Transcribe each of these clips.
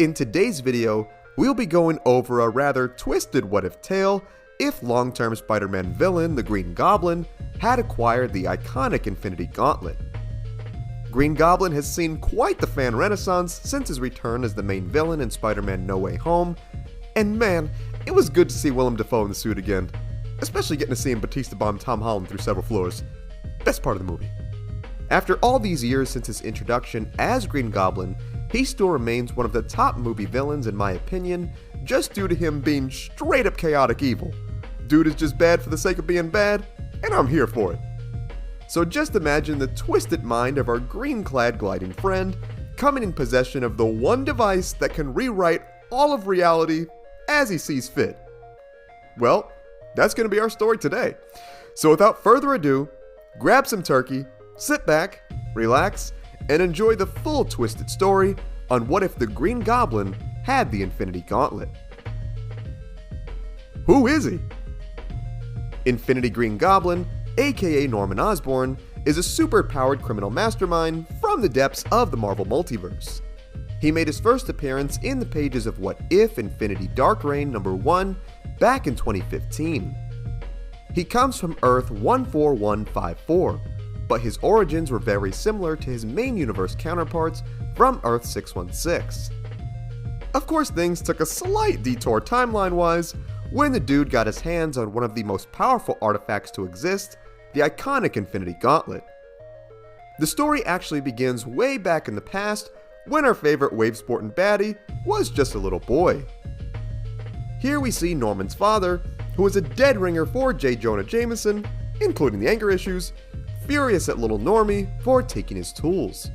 In today's video, we'll be going over a rather twisted what-if tale if long-term Spider-Man villain, the Green Goblin, had acquired the iconic Infinity Gauntlet. Green Goblin has seen quite the fan renaissance since his return as the main villain in Spider-Man No Way Home, and man, it was good to see Willem Dafoe in the suit again, especially getting to see him Batista bomb Tom Holland through several floors. Best part of the movie. After all these years since his introduction as Green Goblin, he still remains one of the top movie villains in my opinion, just due to him being straight up chaotic evil. Dude is just bad for the sake of being bad, and I'm here for it. So just imagine the twisted mind of our green-clad gliding friend coming in possession of the one device that can rewrite all of reality as he sees fit. Well, that's going to be our story today. So without further ado, grab some turkey, sit back, relax, and enjoy the full twisted story on what if the Green Goblin had the Infinity Gauntlet. Who is he? Infinity Green Goblin, aka Norman Osborn, is a super-powered criminal mastermind from the depths of the Marvel Multiverse. He made his first appearance in the pages of What If Infinity Dark Reign #1 back in 2015. He comes from Earth 14154, but his origins were very similar to his main universe counterparts from Earth 616. Of course, things took a slight detour timeline-wise when the dude got his hands on one of the most powerful artifacts to exist, the iconic Infinity Gauntlet. The story actually begins way back in the past when our favorite wave-sporting baddie was just a little boy. Here we see Norman's father, who was a dead ringer for J. Jonah Jameson, including the anger issues, furious at little Normie for taking his tools.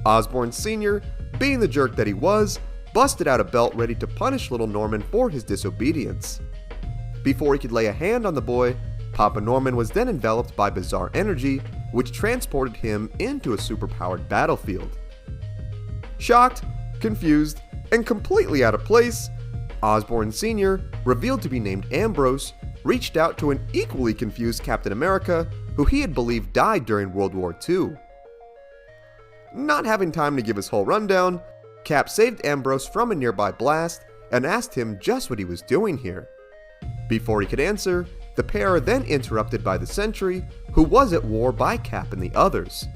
Osborn Sr., being the jerk that he was, busted out a belt ready to punish little Norman for his disobedience. Before he could lay a hand on the boy, Papa Norman was then enveloped by bizarre energy, which transported him into a superpowered battlefield. Shocked, confused, and completely out of place, Osborn Sr., revealed to be named Ambrose, reached out to an equally confused Captain America, who he had believed died during World War II. Not having time to give his whole rundown, Cap saved Ambrose from a nearby blast and asked him just what he was doing here. Before he could answer, the pair are then interrupted by the Sentry, who was at war by Cap and the others.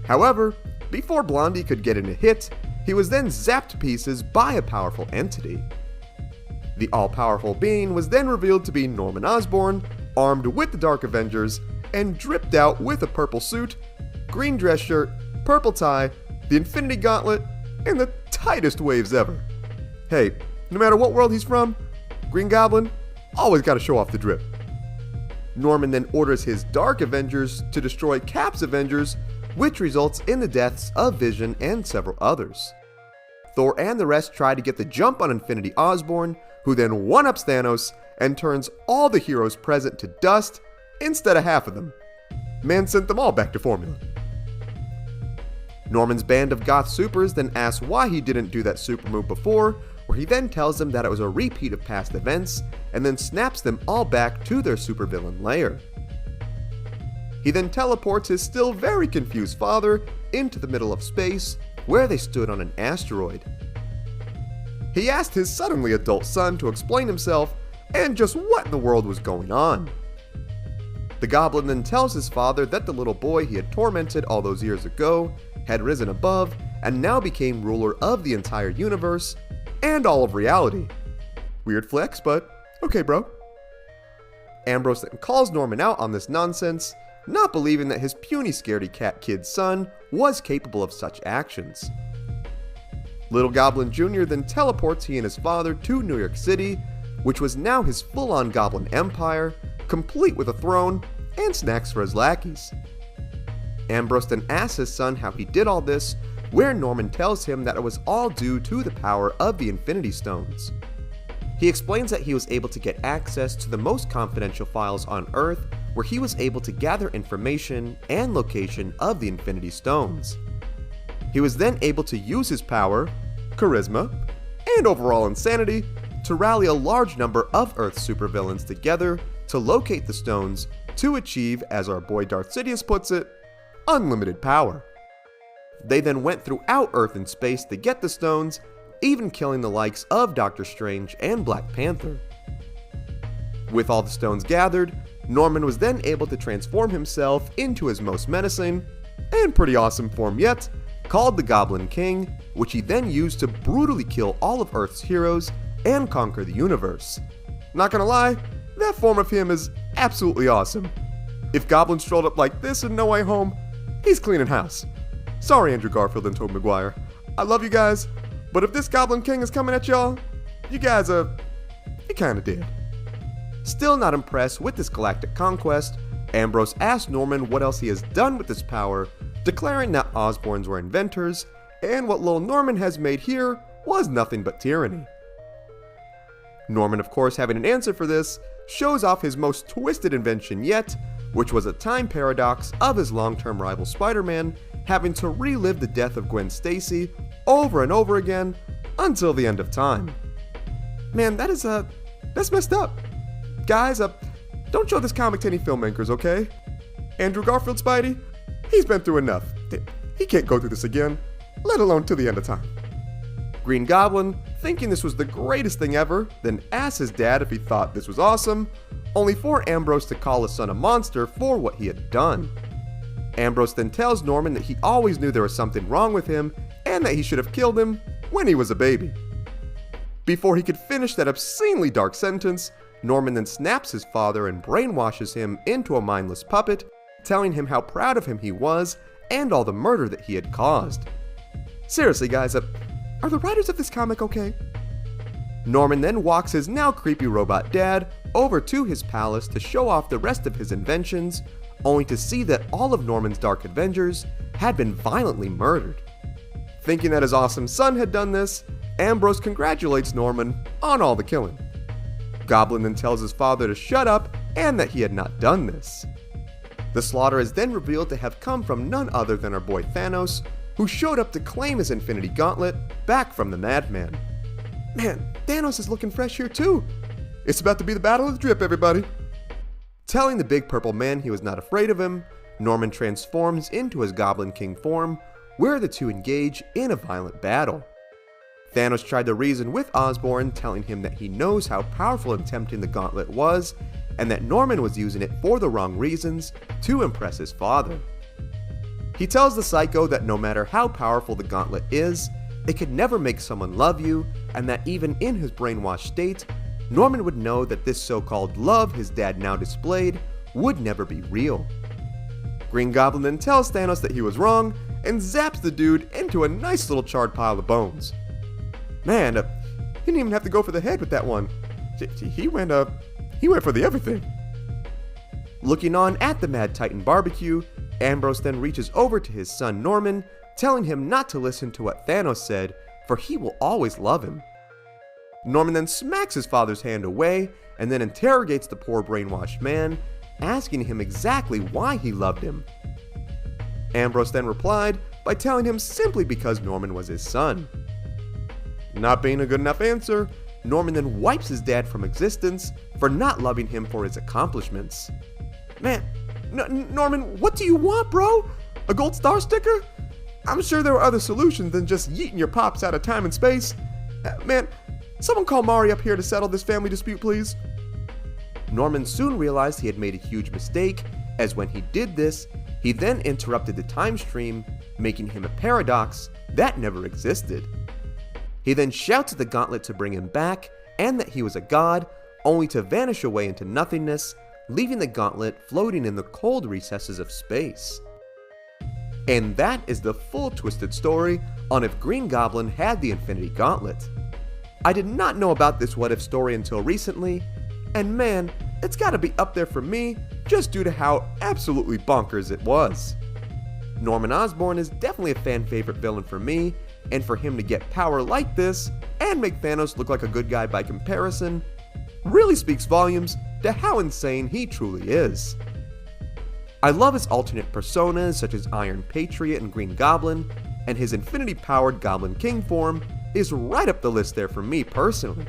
However, before Blondie could get in a hit, he was then zapped to pieces by a powerful entity. The all-powerful being was then revealed to be Norman Osborn, armed with the Dark Avengers, and dripped out with a purple suit, green dress shirt, purple tie, the Infinity Gauntlet, and the tightest waves ever. Hey, no matter what world he's from, Green Goblin always gotta show off the drip. Norman then orders his Dark Avengers to destroy Cap's Avengers, which results in the deaths of Vision and several others. Thor and the rest try to get the jump on Infinity Osborn, who then one-ups Thanos and turns all the heroes present to dust instead of half of them. Man sent them all back to formula. Norman's band of goth supers then asks why he didn't do that super move before, where he then tells them that it was a repeat of past events, and then snaps them all back to their supervillain lair. He then teleports his still very confused father into the middle of space, where they stood on an asteroid. He asked his suddenly adult son to explain himself and just what in the world was going on. The Goblin then tells his father that the little boy he had tormented all those years ago had risen above and now became ruler of the entire universe and all of reality. Weird flex, but okay bro. Ambrose then calls Norman out on this nonsense, not believing that his puny scaredy cat kid's son was capable of such actions. Little Goblin Jr. then teleports he and his father to New York City, which was now his full-on Goblin empire, complete with a throne and snacks for his lackeys. Ambrose then asks his son how he did all this, where Norman tells him that it was all due to the power of the Infinity Stones. He explains that he was able to get access to the most confidential files on Earth, where he was able to gather information and location of the Infinity Stones. He was then able to use his power, charisma, and overall insanity to rally a large number of Earth's supervillains together to locate the stones to achieve, as our boy Darth Sidious puts it, unlimited power. They then went throughout Earth and space to get the stones, even killing the likes of Doctor Strange and Black Panther. With all the stones gathered, Norman was then able to transform himself into his most menacing, and pretty awesome form yet, called the Goblin King, which he then used to brutally kill all of Earth's heroes and conquer the universe. Not gonna lie, that form of him is absolutely awesome. If Goblin strolled up like this in No Way Home, he's cleaning house. Sorry, Andrew Garfield and Tobey Maguire. I love you guys, but if this Goblin King is coming at y'all, you guys are kinda dead. Still not impressed with this galactic conquest, Ambrose asked Norman what else he has done with this power, declaring that Osborns were inventors, and what little Norman has made here was nothing but tyranny. Norman, of course, having an answer for this, shows off his most twisted invention yet, which was a time paradox of his long-term rival Spider-Man having to relive the death of Gwen Stacy over and over again until the end of time. Man, that's messed up. Guys, don't show this comic to any filmmakers, okay? Andrew Garfield Spidey, he's been through enough. He can't go through this again, let alone to the end of time. Green Goblin, thinking this was the greatest thing ever, then asked his dad if he thought this was awesome, only for Ambrose to call his son a monster for what he had done. Ambrose then tells Norman that he always knew there was something wrong with him and that he should have killed him when he was a baby. Before he could finish that obscenely dark sentence, Norman then snaps his father and brainwashes him into a mindless puppet, telling him how proud of him he was and all the murder that he had caused. Seriously guys, are the writers of this comic okay? Norman then walks his now creepy robot dad over to his palace to show off the rest of his inventions, only to see that all of Norman's Dark Avengers had been violently murdered. Thinking that his awesome son had done this, Ambrose congratulates Norman on all the killing. Goblin then tells his father to shut up and that he had not done this. The slaughter is then revealed to have come from none other than our boy Thanos, who showed up to claim his Infinity Gauntlet back from the Madman. Man, Thanos is looking fresh here too. It's about to be the Battle of the Drip, everybody. Telling the big purple man he was not afraid of him, Norman transforms into his Goblin King form, where the two engage in a violent battle. Thanos tried to reason with Osborn, telling him that he knows how powerful and tempting the gauntlet was, and that Norman was using it for the wrong reasons to impress his father. He tells the Psycho that no matter how powerful the gauntlet is, it could never make someone love you, and that even in his brainwashed state, Norman would know that this so-called love his dad now displayed would never be real. Green Goblin then tells Thanos that he was wrong, and zaps the dude into a nice little charred pile of bones. Man, he didn't even have to go for the head with that one. He went for the everything. Looking on at the Mad Titan barbecue, Ambrose then reaches over to his son Norman, telling him not to listen to what Thanos said, for he will always love him. Norman then smacks his father's hand away, and then interrogates the poor brainwashed man, asking him exactly why he loved him. Ambrose then replied by telling him simply because Norman was his son. Not being a good enough answer, Norman then wipes his dad from existence for not loving him for his accomplishments. Man, Norman, what do you want, bro? A gold star sticker? I'm sure there were other solutions than just yeeting your pops out of time and space. Man, someone call Mari up here to settle this family dispute, please. Norman soon realized he had made a huge mistake, as when he did this, he then interrupted the time stream, making him a paradox that never existed. He then shouts at the Gauntlet to bring him back, and that he was a god, only to vanish away into nothingness, leaving the Gauntlet floating in the cold recesses of space. And that is the full twisted story on if Green Goblin had the Infinity Gauntlet. I did not know about this what if story until recently, and man, it's gotta be up there for me just due to how absolutely bonkers it was. Norman Osborn is definitely a fan favorite villain for me, and for him to get power like this and make Thanos look like a good guy by comparison really speaks volumes to how insane he truly is. I love his alternate personas such as Iron Patriot and Green Goblin, and his infinity-powered Goblin King form is right up the list there for me personally.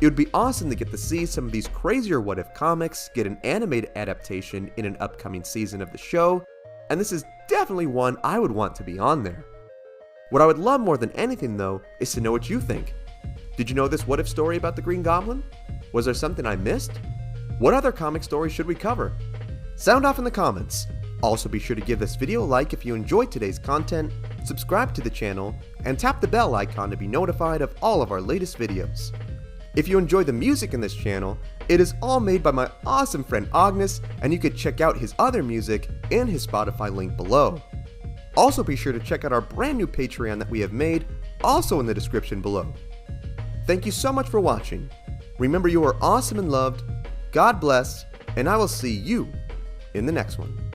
It would be awesome to get to see some of these crazier what-if comics get an animated adaptation in an upcoming season of the show, and this is definitely one I would want to be on there. What I would love more than anything though is to know what you think. Did you know this what if story about the Green Goblin? Was there something I missed? What other comic stories should we cover? Sound off in the comments. Also be sure to give this video a like if you enjoyed today's content, subscribe to the channel, and tap the bell icon to be notified of all of our latest videos. If you enjoy the music in this channel, it is all made by my awesome friend Ognihs, and you could check out his other music in his Spotify link below. Also be sure to check out our brand new Patreon that we have made, also in the description below. Thank you so much for watching. Remember, you are awesome and loved, God bless, and I will see you in the next one.